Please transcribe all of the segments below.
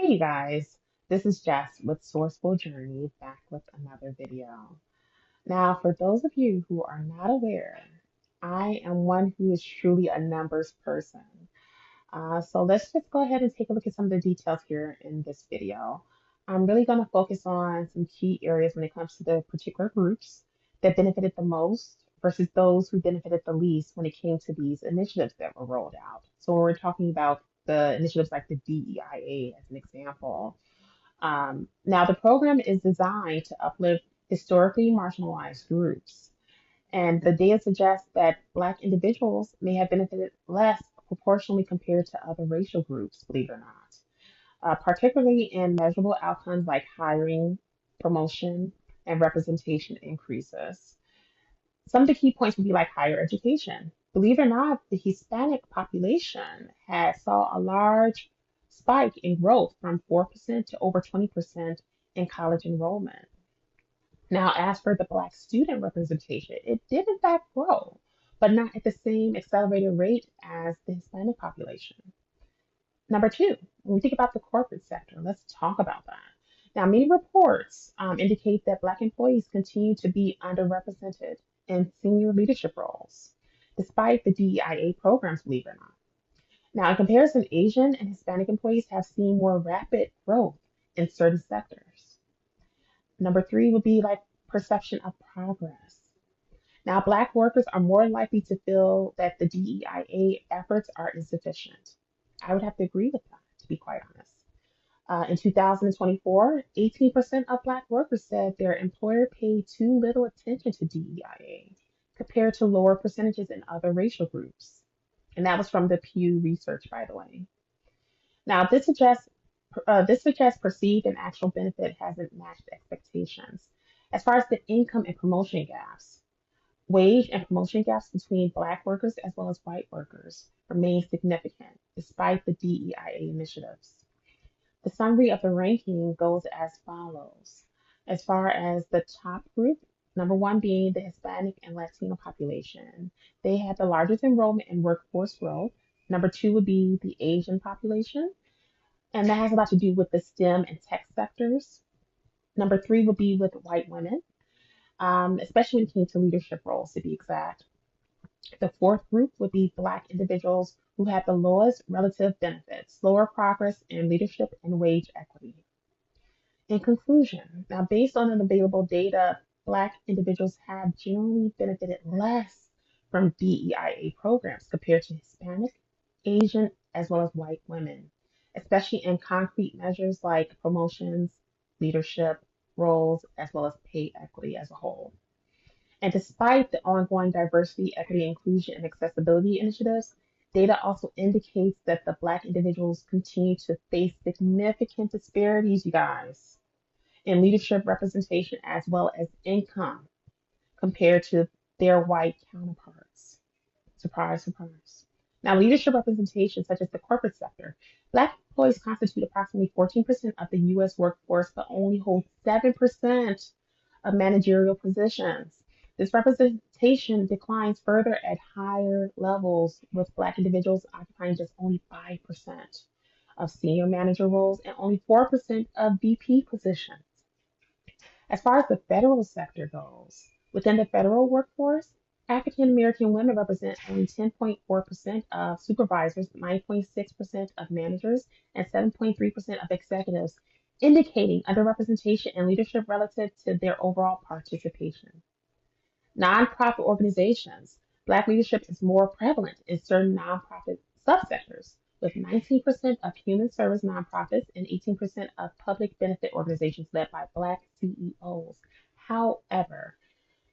Hey guys, this is Jess with Sourceful Journey back with another video. Now, for those of you who are not aware, I am one who is truly a numbers person. So let's just go ahead and take a look at some of the details here in this video. I'm really going to focus on some key areas when it comes to the particular groups that benefited the most versus those who benefited the least when it came to these initiatives that were rolled out. So when we're talking about the initiatives like the DEIA as an example. Now, the program is designed to uplift historically marginalized groups. And the data suggests that Black individuals may have benefited less proportionally compared to other racial groups, believe it or not, particularly in measurable outcomes like hiring, promotion, and representation increases. Some of the key points would be like higher education. Believe it or not, the Hispanic population has saw a large spike in growth from 4% to over 20% in college enrollment. Now, as for the Black student representation, it did in fact grow, but not at the same accelerated rate as the Hispanic population. Number two, when we think about the corporate sector, let's talk about that. Now, many reports indicate that Black employees continue to be underrepresented in senior leadership roles, despite the DEIA programs, believe it or not. Now, in comparison, Asian and Hispanic employees have seen more rapid growth in certain sectors. Number three would be like perception of progress. Now, Black workers are more likely to feel that the DEIA efforts are insufficient. I would have to agree with that, to be quite honest. In 2024, 18% of Black workers said their employer paid too little attention to DEIA compared to lower percentages in other racial groups. And that was from the Pew Research, by the way. Now, this suggests perceived and actual benefit hasn't matched expectations. As far as the income and promotion gaps, wage and promotion gaps between Black workers as well as white workers remain significant despite the DEIA initiatives. The summary of the ranking goes as follows. As far as the top group, number one being the Hispanic and Latino population, they had the largest enrollment in workforce growth. Number two would be the Asian population, and that has a lot to do with the STEM and tech sectors. Number three would be with white women, especially when it came to leadership roles, to be exact. The fourth group would be Black individuals who had the lowest relative benefits, slower progress in leadership and wage equity. In conclusion, now based on the available data, Black individuals have generally benefited less from DEIA programs compared to Hispanic, Asian, as well as white women, especially in concrete measures like promotions, leadership roles, as well as pay equity as a whole. And despite the ongoing diversity, equity, inclusion, and accessibility initiatives, data also indicates that the Black individuals continue to face significant disparities, you guys, in leadership representation as well as income compared to their white counterparts. Surprise, surprise. Now, leadership representation, such as the corporate sector, Black employees constitute approximately 14% of the U.S. workforce, but only hold 7% of managerial positions. This representation declines further at higher levels, with Black individuals occupying just only 5% of senior manager roles and only 4% of VP positions. As far as the federal sector goes, within the federal workforce, African American women represent only 10.4% of supervisors, 9.6% of managers, and 7.3% of executives, indicating underrepresentation in leadership relative to their overall participation. Nonprofit organizations, Black leadership is more prevalent in certain nonprofit subsectors, with 19% of human service nonprofits and 18% of public benefit organizations led by Black CEOs. However,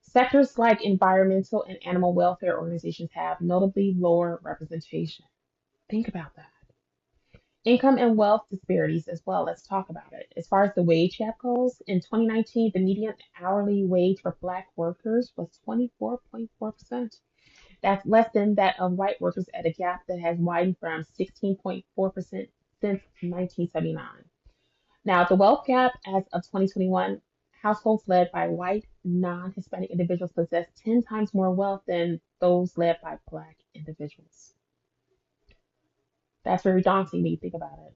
sectors like environmental and animal welfare organizations have notably lower representation. Think about that. Income and wealth disparities as well. Let's talk about it. As far as the wage gap goes, in 2019, the median hourly wage for Black workers was 24.4%. That's less than that of white workers at a gap that has widened from 16.4% since 1979. Now, the wealth gap as of 2021, households led by white, non-Hispanic individuals possess 10 times more wealth than those led by Black individuals. That's very daunting when you think about it.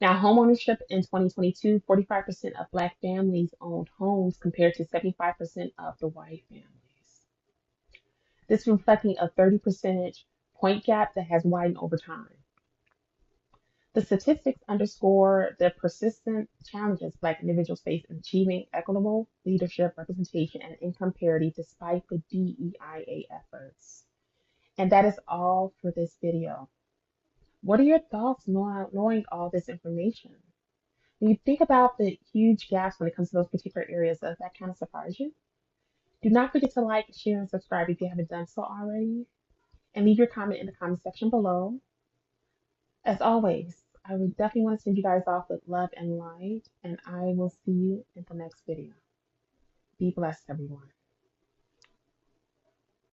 Now, homeownership in 2022, 45% of Black families owned homes compared to 75% of the white families. This reflecting a 30 percentage point gap that has widened over time. The statistics underscore the persistent challenges Black individuals face in achieving equitable leadership, representation, and income parity despite the DEIA efforts. And that is all for this video. What are your thoughts knowing all this information? When you think about the huge gaps when it comes to those particular areas, does that kind of surprise you? Do not forget to like, share, and subscribe if you haven't done so already. And leave your comment in the comment section below. As always, I would definitely want to send you guys off with love and light, and I will see you in the next video. Be blessed, everyone.